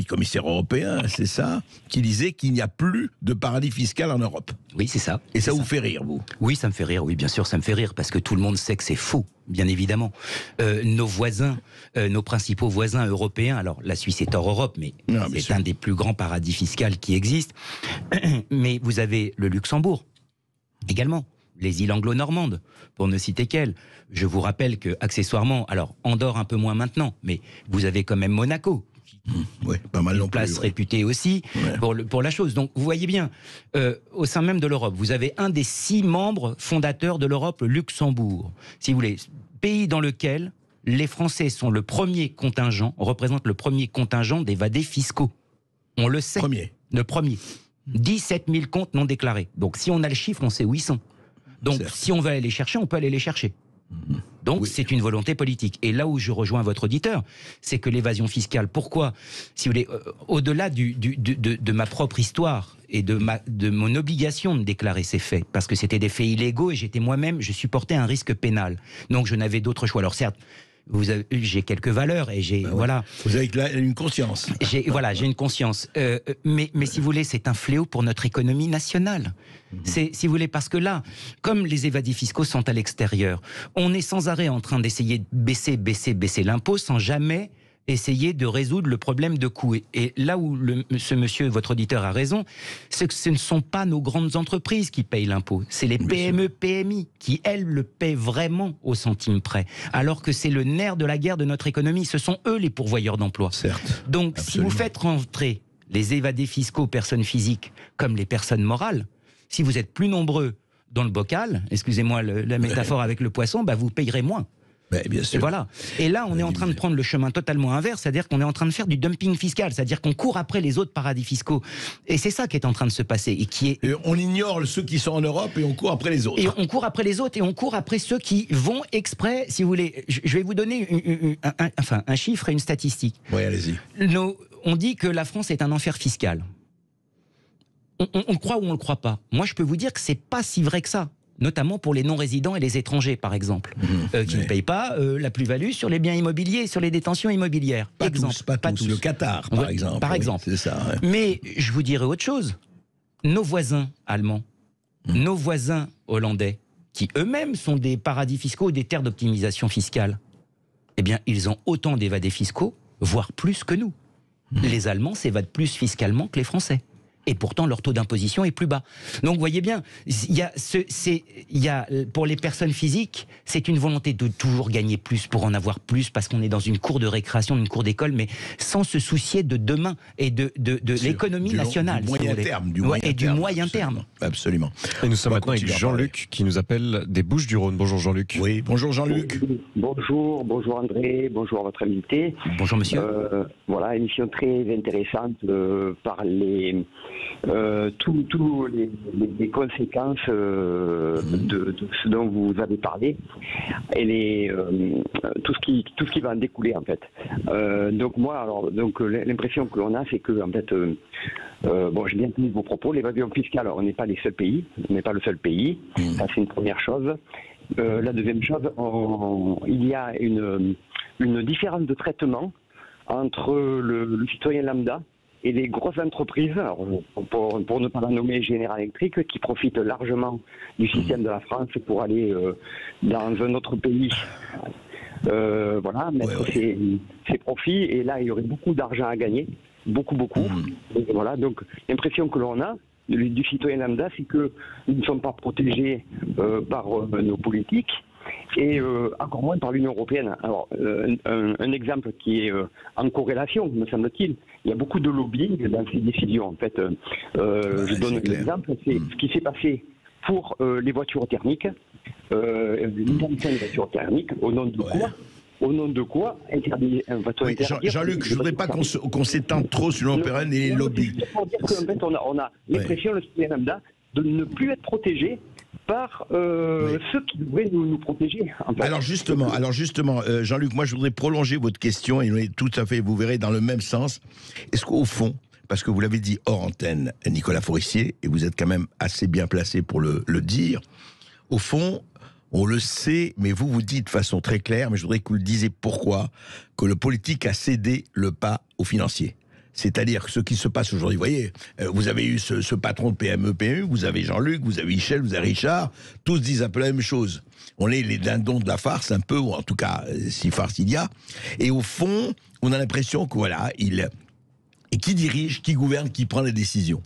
commissaire européen, c'est ça, qui disait qu'il n'y a plus de paradis fiscal en Europe. Oui, c'est ça. Et ça vous fait rire, vous? Oui, ça me fait rire, oui, bien sûr, ça me fait rire, parce que tout le monde sait que c'est faux. Bien évidemment. Nos voisins, nos principaux voisins européens, alors la Suisse est hors Europe, mais c'est un des plus grands paradis fiscaux qui existent. Mais vous avez le Luxembourg, également, les îles anglo-normandes, pour ne citer qu'elles. Je vous rappelle que, accessoirement, alors Andorre un peu moins maintenant, mais vous avez quand même Monaco. Oui, pas mal non plus. Place réputée aussi pour la chose. Donc vous voyez bien, au sein même de l'Europe, vous avez un des 6 membres fondateurs de l'Europe, le Luxembourg. Si vous voulez, pays dans lequel les Français sont le premier contingent, représentent le premier contingent d'évadés fiscaux. On le sait. Le premier. 17 000 comptes non déclarés. Donc si on a le chiffre, on sait où ils sont. Donc si on veut aller les chercher, on peut aller les chercher. Donc c'est une volonté politique. Et là où je rejoins votre auditeur, c'est que l'évasion fiscale, pourquoi, si vous voulez, au-delà de ma propre histoire et de mon obligation de déclarer ces faits, parce que c'était des faits illégaux et j'étais moi-même, je supportais un risque pénal. Donc je n'avais d'autre choix. Alors certes, j'ai quelques valeurs et j'ai voilà. Vous avez une conscience. J'ai une conscience. Mais si vous voulez, c'est un fléau pour notre économie nationale. C'est, si vous voulez, parce que là, comme les évadés fiscaux sont à l'extérieur, on est sans arrêt en train d'essayer de baisser l'impôt sans jamais essayer de résoudre le problème de coût. Et là où ce monsieur, votre auditeur, a raison, c'est que ce ne sont pas nos grandes entreprises qui payent l'impôt. C'est les PME, PMI qui, elles, le paient vraiment au centime près. Alors que c'est le nerf de la guerre de notre économie. Ce sont eux les pourvoyeurs d'emplois. Certes. Donc, absolument. si vous faites rentrer les évadés fiscaux, personnes physiques, comme les personnes morales, si vous êtes plus nombreux dans le bocal, excusez-moi la métaphore avec le poisson, bah vous payerez moins. Bien sûr. Et voilà. Et là, on est en train de prendre le chemin totalement inverse, c'est-à-dire qu'on est en train de faire du dumping fiscal, c'est-à-dire qu'on court après les autres paradis fiscaux. Et c'est ça qui est en train de se passer. Et on ignore ceux qui sont en Europe et on court après les autres. Et on court après les autres et on court après ceux qui vont exprès, si vous voulez. Je vais vous donner un chiffre et une statistique. Oui, allez-y. On dit que la France est un enfer fiscal. On le croit ou on le croit pas. Moi, je peux vous dire que c'est pas si vrai que ça. Notamment pour les non-résidents et les étrangers, par exemple, qui ne payent pas la plus-value sur les biens immobiliers, sur les détentions immobilières. Pas tous. Le Qatar, par exemple. Par exemple. C'est ça. Ouais. Mais je vous dirais autre chose. Nos voisins allemands, nos voisins hollandais, qui eux-mêmes sont des paradis fiscaux, des terres d'optimisation fiscale, eh bien, ils ont autant d'évadés fiscaux, voire plus que nous. Les Allemands s'évadent plus fiscalement que les Français. Et pourtant, leur taux d'imposition est plus bas. Donc, vous voyez bien, pour les personnes physiques, c'est une volonté de toujours gagner plus pour en avoir plus, parce qu'on est dans une cour de récréation, une cour d'école, mais sans se soucier de demain et de l'économie nationale. Du moyen terme. Absolument. Et nous sommes maintenant avec Jean-Luc qui nous appelle des Bouches-du-Rhône. Bonjour Jean-Luc. Oui, bonjour Jean-Luc. Bonjour André, bonjour à votre invité. Bonjour monsieur. Voilà, émission très intéressante par les conséquences de ce dont vous avez parlé et tout ce qui va en découler en fait. Donc l'impression que l'on a, c'est que en fait j'ai bien entendu vos propos. L'évasion fiscale, on n'est pas les seuls pays, on n'est pas le seul pays. Ça c'est une première chose. La deuxième chose, il y a une différence de traitement entre le citoyen lambda et les grosses entreprises, alors, pour ne pas la nommer General Electric, qui profitent largement du système de la France pour aller dans un autre pays, mettre ses profits, et là il y aurait beaucoup d'argent à gagner, beaucoup. Et voilà, donc l'impression que l'on a du citoyen lambda, c'est que nous ne sommes pas protégés par nos politiques, et encore moins par l'Union européenne. Alors, un exemple qui est en corrélation, me semble-t-il, il y a beaucoup de lobbying dans ces décisions. En fait, je donne un exemple, c'est ce qui s'est passé pour les voitures thermiques, l'interdiction des voitures thermiques, au nom de quoi ? Au nom de quoi interdire un voiture interdire. Jean-Luc, je ne voudrais pas qu'on s'étende trop sur l'Union européenne et les lobbies. C'est pour dire qu'en fait, on a l'impression, le citoyen lambda, de ne plus être protégé par ceux qui devraient nous protéger. En fait. Alors justement, Jean-Luc, moi je voudrais prolonger votre question et tout à fait, vous verrez, dans le même sens. Est-ce qu'au fond, parce que vous l'avez dit hors antenne, Nicolas Forissier, et vous êtes quand même assez bien placé pour le dire, au fond, on le sait, mais vous dites de façon très claire, mais je voudrais que vous le disiez pourquoi, que le politique a cédé le pas aux financiers. C'est-à-dire que ce qui se passe aujourd'hui, vous voyez, vous avez eu ce patron de PME, vous avez Jean-Luc, vous avez Michel, vous avez Richard, tous disent un peu la même chose. On est les dindons de la farce un peu, ou en tout cas, si farce il y a. Et au fond, on a l'impression que voilà, et qui dirige, qui gouverne, qui prend les décisions.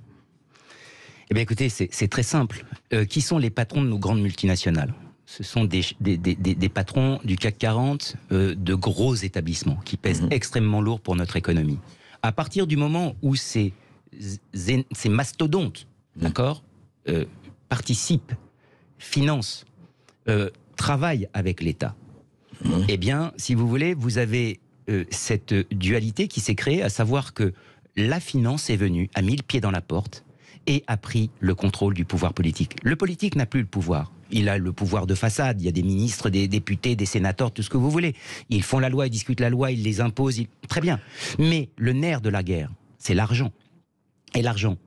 Eh bien écoutez, c'est très simple. Qui sont les patrons de nos grandes multinationales ? Ce sont des patrons du CAC 40, de gros établissements qui pèsent extrêmement lourd pour notre économie. À partir du moment où ces mastodontes, d'accord, participent, financent, travaillent avec l'État, eh bien, si vous voulez, vous avez cette dualité qui s'est créée, à savoir que la finance est venue, a mis le pied dans la porte et a pris le contrôle du pouvoir politique. Le politique n'a plus le pouvoir. Il a le pouvoir de façade, il y a des ministres, des députés, des sénateurs, tout ce que vous voulez. Ils font la loi, ils discutent la loi, ils les imposent, très bien. Mais le nerf de la guerre, c'est l'argent. Et l'argent,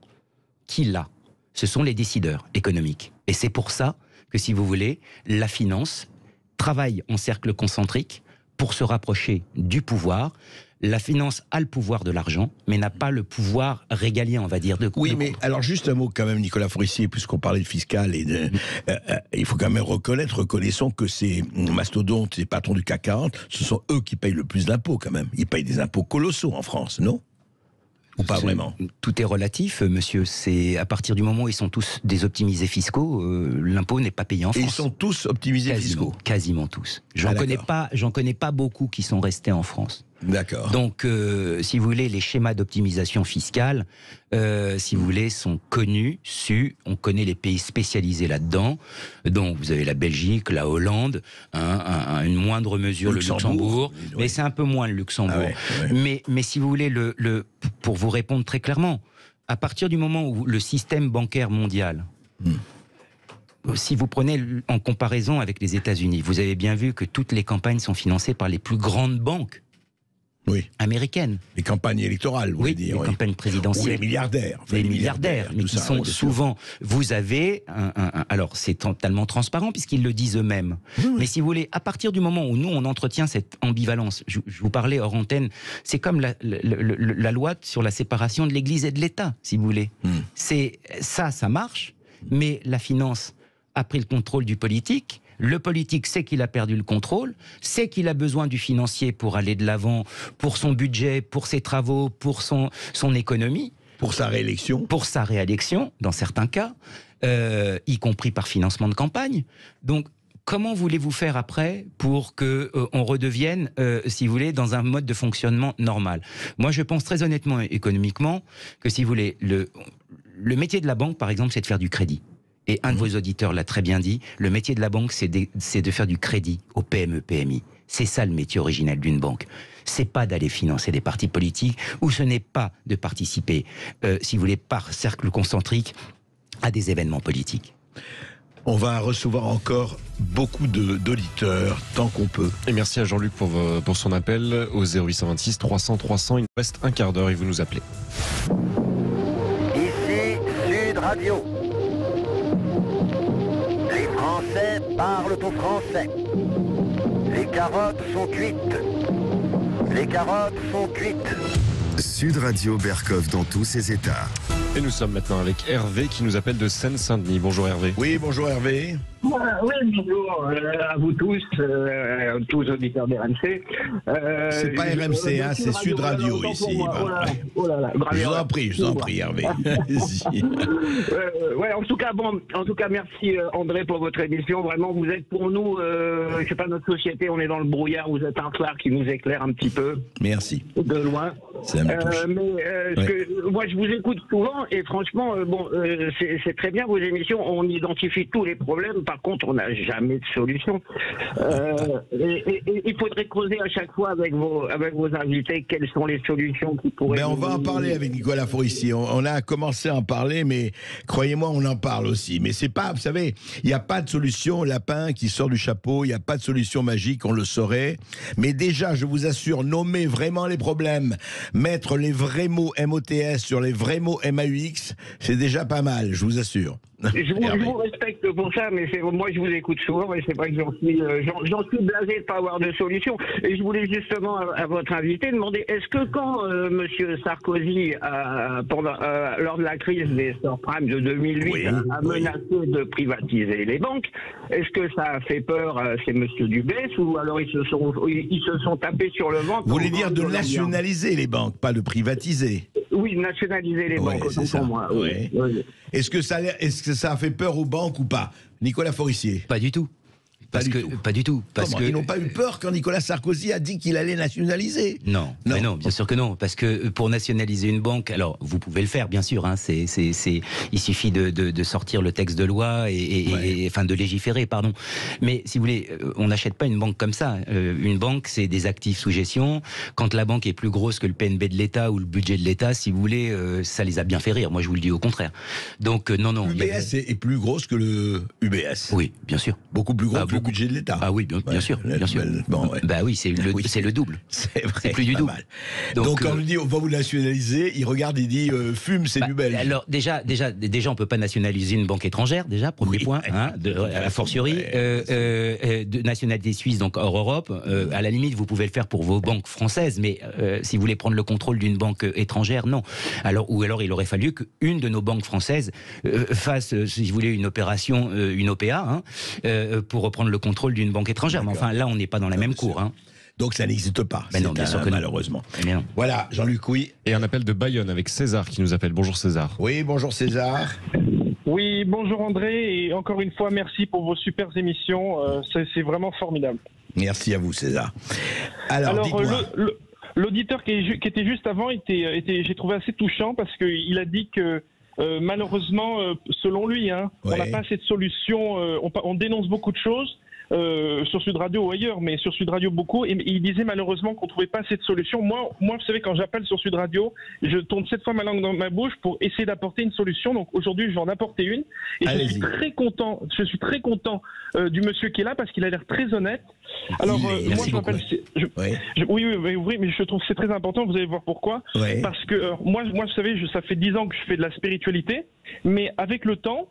qui l'a ? Ce sont les décideurs économiques. Et c'est pour ça que, si vous voulez, la finance travaille en cercle concentrique pour se rapprocher du pouvoir. La finance a le pouvoir de l'argent, mais n'a pas le pouvoir régalien, on va dire. Oui, mais alors juste un mot quand même, Nicolas Forissier, puisqu'on parlait de fiscal, il faut quand même reconnaissons que ces mastodontes, ces patrons du CAC 40, ce sont eux qui payent le plus d'impôts quand même. Ils payent des impôts colossaux en France, non ? Ou pas vraiment ? Tout est relatif, monsieur. C'est à partir du moment où ils sont tous des optimisés fiscaux, l'impôt n'est pas payé en France. Et ils sont tous optimisés fiscaux ? Quasiment tous. J'en connais pas beaucoup qui sont restés en France. D'accord. Donc, si vous voulez, les schémas d'optimisation fiscale, si vous voulez, sont connus, on connaît les pays spécialisés là-dedans. Donc, vous avez la Belgique, la Hollande, une moindre mesure le Luxembourg, mais c'est un peu moins le Luxembourg. Mais si vous voulez, pour vous répondre très clairement, à partir du moment où le système bancaire mondial... Si vous prenez en comparaison avec les États-Unis, vous avez bien vu que toutes les campagnes sont financées par les plus grandes banques. Américaines. Les campagnes électorales, vous voulez dire. Les campagnes présidentielles. Ou les milliardaires. Les milliardaires, mais qui sont souvent... Vous avez... alors, c'est totalement transparent, puisqu'ils le disent eux-mêmes. Mais si vous voulez, à partir du moment où nous, on entretient cette ambivalence, je vous parlais hors antenne, c'est comme la loi sur la séparation de l'Église et de l'État, si vous voulez. Ça marche, mais la finance a pris le contrôle du politique. Le politique sait qu'il a perdu le contrôle, sait qu'il a besoin du financier pour aller de l'avant, pour son budget, pour ses travaux, pour son économie. Pour sa réélection. Pour sa réélection, dans certains cas, y compris par financement de campagne. Donc, comment voulez-vous faire après pour qu'on redevienne, si vous voulez, dans un mode de fonctionnement normal ? Moi, je pense très honnêtement et économiquement que, si vous voulez, le métier de la banque, par exemple, c'est de faire du crédit. Et un de vos auditeurs l'a très bien dit, le métier de la banque, c'est de faire du crédit aux PME, PMI. C'est ça le métier originel d'une banque. C'est pas d'aller financer des partis politiques, ou ce n'est pas de participer, si vous voulez, par cercle concentrique, à des événements politiques. On va recevoir encore beaucoup d'auditeurs, tant qu'on peut. Et merci à Jean-Luc pour son appel au 0826 300 300. Il nous reste un quart d'heure et vous nous appelez. Ici Sud Radio. Les Français parlent au français. Les carottes sont cuites. Les carottes sont cuites. Sud Radio Berkov dans tous ses états. Et nous sommes maintenant avec Hervé qui nous appelle de Seine-Saint-Denis. Bonjour Hervé. Oui, bonjour Hervé. Oui, bonjour à vous tous, tous auditeurs d'RMC. C'est pas RMC, hein, c'est Sud Radio ici. Je vous en prie, Hervé. Ouais, en tout cas, merci André pour votre émission. Vraiment, vous êtes pour nous, je sais pas, notre société, on est dans le brouillard. Vous êtes un phare qui nous éclaire un petit peu. Merci. De loin. Ça me touche. Moi, je vous écoute souvent et franchement, c'est très bien vos émissions. On identifie tous les problèmes. Par contre, on n'a jamais de solution. Il faudrait creuser à chaque fois avec vos invités quelles sont les solutions qui pourraient. On va en parler avec Nicolas Forissier. On a commencé à en parler, mais croyez-moi, on en parle aussi. Mais c'est pas, vous savez, il n'y a pas de solution lapin qui sort du chapeau. Il n'y a pas de solution magique, on le saurait. Mais déjà, je vous assure, nommer vraiment les problèmes, mettre les vrais mots MOTS sur les vrais mots MAUX, c'est déjà pas mal, je vous assure. Je vous respecte pour ça, mais moi je vous écoute souvent et c'est vrai que j'en suis blasé de ne pas avoir de solution. Et je voulais justement à votre invité demander, est-ce que quand Monsieur Sarkozy, lors de la crise des subprimes de 2008, a menacé de privatiser les banques, est-ce que ça a fait peur c'est Monsieur Dubès ou alors ils se sont tapés sur le ventre? Vous voulez dire de nationaliser les banques, pas de privatiser? Oui, nationaliser les banques, autant pour moi. Oui. Est-ce que ça a fait peur aux banques ou pas? Nicolas Forissier? Pas du tout. Pas du tout. Parce que ils n'ont pas eu peur quand Nicolas Sarkozy a dit qu'il allait nationaliser? Non, bien sûr que non. Parce que pour nationaliser une banque, alors vous pouvez le faire, bien sûr. Hein, il suffit de sortir le texte de loi enfin de légiférer, pardon. Mais si vous voulez, on n'achète pas une banque comme ça. Une banque, c'est des actifs sous gestion. Quand la banque est plus grosse que le PNB de l'État ou le budget de l'État, si vous voulez, ça les a bien fait rire. Moi, je vous le dis au contraire. Donc non. UBS est plus grosse que le UBS. Oui, bien sûr. Beaucoup plus gros que le budget de l'État. Ah oui, bien sûr. Bah oui, c'est le double. C'est vrai. C'est plus du double. Donc quand on dit on va vous nationaliser, il regarde, il dit fume, c'est du belge. Alors déjà, on peut pas nationaliser une banque étrangère, déjà, premier point, a fortiori. De nationalité suisse, donc hors Europe. À la limite, vous pouvez le faire pour vos banques françaises, mais si vous voulez prendre le contrôle d'une banque étrangère, non. Ou alors il aurait fallu qu'une de nos banques françaises fasse, si vous voulez, une opération, une OPA, pour reprendre le contrôle d'une banque étrangère. Mais enfin, là, on n'est pas dans la même cour. Hein. Donc ça n'existe pas. Non, bien sûr que malheureusement. Voilà, Jean-Luc, oui. Et un appel de Bayonne avec César qui nous appelle. Bonjour César. Oui, bonjour César. Oui, bonjour André. Et encore une fois, merci pour vos super émissions. C'est vraiment formidable. Merci à vous César. Alors dites-moi. L'auditeur qui était juste avant, j'ai trouvé assez touchant parce qu'il a dit que malheureusement, selon lui, on n'a pas assez de solutions. On dénonce beaucoup de choses sur Sud Radio ou ailleurs, mais sur Sud Radio beaucoup. Et il disait malheureusement qu'on ne trouvait pas assez de solutions. Moi, vous savez, quand j'appelle sur Sud Radio, je tourne 7 fois ma langue dans ma bouche pour essayer d'apporter une solution. Donc aujourd'hui, je vais en apporter une. Et je suis très content. Du monsieur qui est là parce qu'il a l'air très honnête. Alors moi, je m'appelle. Oui, mais je trouve que c'est très important. Vous allez voir pourquoi. Parce que moi, vous savez, ça fait 10 ans que je fais de la spiritualité, mais avec le temps.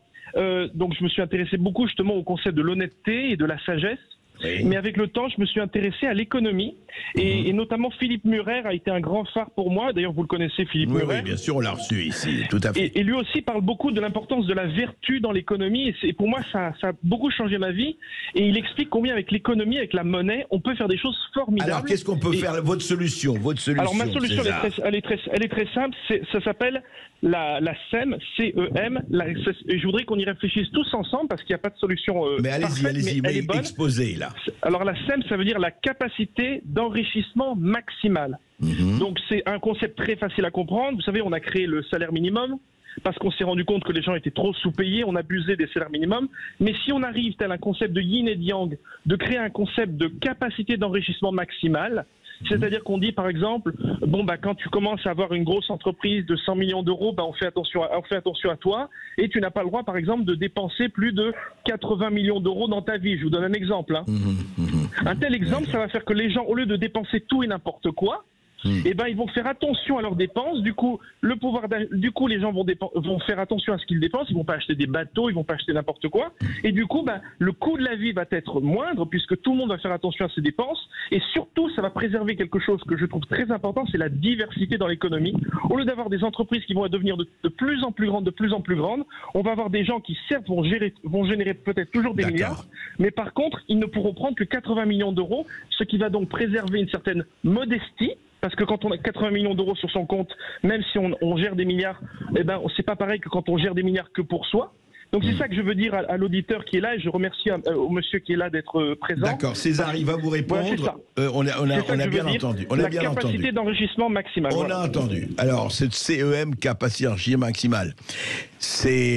Donc je me suis intéressé beaucoup justement au concept de l'honnêteté et de la sagesse. Oui. Mais avec le temps, je me suis intéressé à l'économie et notamment Philippe Murer a été un grand phare pour moi. D'ailleurs, vous le connaissez, Philippe Murer. Oui, bien sûr, on l'a reçu ici, tout à fait. Et lui aussi parle beaucoup de l'importance de la vertu dans l'économie. Et pour moi, ça a beaucoup changé ma vie. Et il explique combien avec l'économie, avec la monnaie, on peut faire des choses formidables. Alors, qu'est-ce qu'on peut faire? Votre solution. Alors, ma solution, elle est très simple. Ça s'appelle la SEM, C-E-M. Je voudrais qu'on y réfléchisse tous ensemble parce qu'il n'y a pas de solution. Mais allez-y, exposez là. Alors la SEM, ça veut dire la capacité d'enrichissement maximal. Donc c'est un concept très facile à comprendre. Vous savez, on a créé le salaire minimum parce qu'on s'est rendu compte que les gens étaient trop sous-payés, on abusait des salaires minimums. Mais si on arrive, tel un concept de yin et de yang, de créer un concept de capacité d'enrichissement maximal, c'est-à-dire qu'on dit, par exemple, quand tu commences à avoir une grosse entreprise de 100 millions d'euros, on fait attention à toi, et tu n'as pas le droit, par exemple, de dépenser plus de 80 millions d'euros dans ta vie. Je vous donne un exemple. Un tel exemple, ça va faire que les gens, au lieu de dépenser tout et n'importe quoi, ils vont faire attention à leurs dépenses. Du coup, les gens vont faire attention à ce qu'ils dépensent. Ils vont pas acheter des bateaux, ils vont pas acheter n'importe quoi. Et du coup, le coût de la vie va être moindre puisque tout le monde va faire attention à ses dépenses. Et surtout, ça va préserver quelque chose que je trouve très important, c'est la diversité dans l'économie. Au lieu d'avoir des entreprises qui vont devenir de plus en plus grandes, on va avoir des gens qui certes vont générer peut-être toujours des milliards, mais par contre, ils ne pourront prendre que 80 millions d'euros, ce qui va donc préserver une certaine modestie. Parce que quand on a 80 millions d'euros sur son compte, même si on gère des milliards, eh ben, c'est pas pareil que quand on gère des milliards que pour soi. Donc c'est ça que je veux dire à l'auditeur qui est là, et je remercie au monsieur qui est là d'être présent. D'accord, César, il va vous répondre. On a bien entendu. La capacité d'enrichissement maximale. On a entendu. Alors, cette CEM, capacité d'enrichissement maximale,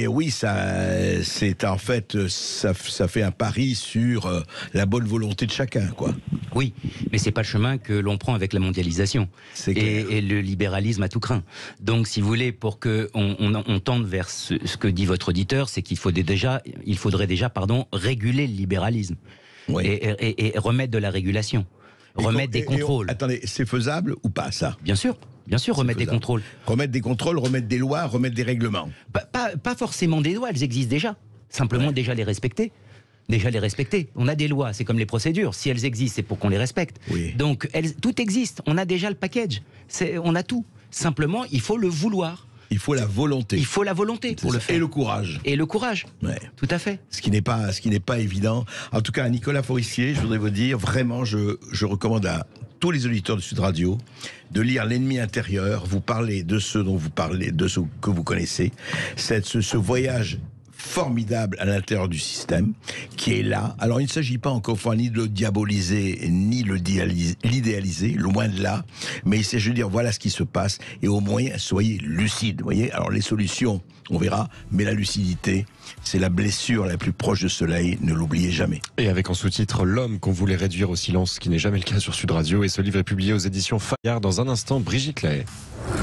oui, c'est en fait, ça fait un pari sur la bonne volonté de chacun, quoi. Oui, mais c'est pas le chemin que l'on prend avec la mondialisation et le libéralisme à tout craint. Donc, si vous voulez, pour que on tende vers ce que dit votre auditeur, c'est qu'il faudrait déjà réguler le libéralisme et remettre de la régulation, remettre des contrôles. Attendez, c'est faisable ou pas, ça? Bien sûr, remettre des contrôles. Remettre des contrôles, remettre des lois, remettre des règlements. Pas forcément des lois, elles existent déjà. Simplement déjà les respecter. On a des lois, c'est comme les procédures. Si elles existent, c'est pour qu'on les respecte. Oui. Donc, tout existe. On a déjà le package. On a tout. Simplement, il faut le vouloir. Il faut la volonté. Il faut la volonté pour le faire. Et le courage. Et le courage. Ouais. Tout à fait. Ce qui n'est pas évident. En tout cas, Nicolas Forissier, je voudrais vous dire, vraiment, je recommande à tous les auditeurs de Sud Radio de lire L'ennemi intérieur. Vous parlez de ceux dont vous parlez, de ceux que vous connaissez. Ce voyage formidable à l'intérieur du système qui est là. Alors il ne s'agit pas encore une fois ni de le diaboliser ni de l'idéaliser, loin de là, mais il s'agit de dire voilà ce qui se passe et au moins soyez lucides, vous voyez. Alors les solutions, on verra, mais la lucidité, c'est la blessure la plus proche du soleil, ne l'oubliez jamais. Et avec en sous-titre L'homme qu'on voulait réduire au silence, ce qui n'est jamais le cas sur Sud Radio, et ce livre est publié aux éditions Fayard. Dans un instant, Brigitte Lahaye.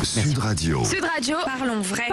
Sud Radio. Sud Radio, parlons vrai.